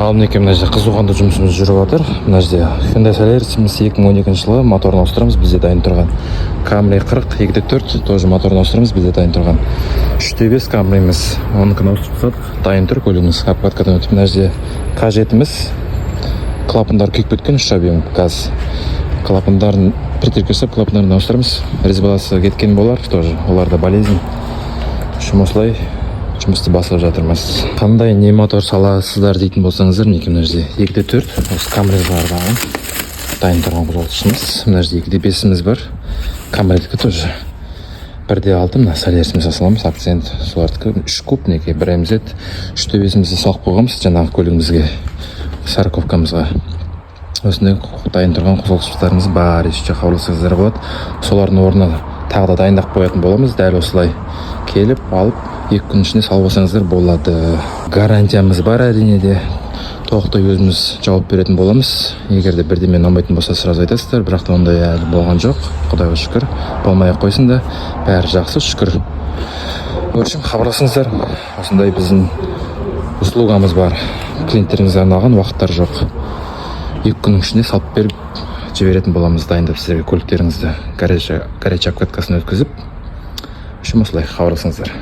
Ал мінекей мына жерде қызуқанды жұмысымыз жүріп жатыр. Мына жерде Hyundai Solaris 2012 жылы моторын ауыстырамыз, бізде дайын тұрған. Camry 40 2.4 тоже моторын ауыстырамыз, бізде дайын тұрған. 3.5 Camry'miz, оныкін ауыстырып тастадық, дайын тұр көлігіміз. Обкаткадан өтіп, мына жерде K7'miz, клапандар күйіп кеткен, 3 объем газ. Клапандарын притиркесі, клапандарын ауыстырамыз. Резьбаласы кеткен болар, тоже оларда болезнь. Осылай жұмысты басып жатырмыз. Қандай не мотор саласыздар дейтін болсаңыздар, мінекей мына жерде 2.4 осы Camry'ға арналған дайын тұрған қозғалтқышымыз. Мына жерде 2.5'imiz бар. Camry'дікі тоже 1.6, мына Solaris'imiz саламыз, акцент солардікі 3 куб, мінекей 1 MZ, 3.5'imizni салып қойғанбыз жаңағы көлігімізге, сарковкамызға. Осындай дайын тұрған қозғалтқыштарымыз бар, ешке хабарлассаңыздар болады. Солардың орнына тағы да дайындап қоятын боламыз. Дәл осылай келіп алып 2 күн ішінде салып алсаңыздар болады. Гарантиямыз бар, әрине де. Толықтай өзіміз жауап беретін боламыз. Егер де бірдеме ұнамайтын болса сразу айтасыздар, бірақ та ондай әлі болған жоқ. Құдайға шүкір. Болмай-ақ қойсын да, бәрі жақсы, шүкір. В общем, хабарласыңыздар. Осындай біздің услугамыз бар. Клиенттеріңізге арналған уақыттар жоқ. 2 күннің ішінде салып беріп жіберетін боламыз, дайындап сіздерге көліктеріңізді гараж обкаткасына өткізіп. Осылай хабарласыңыздар.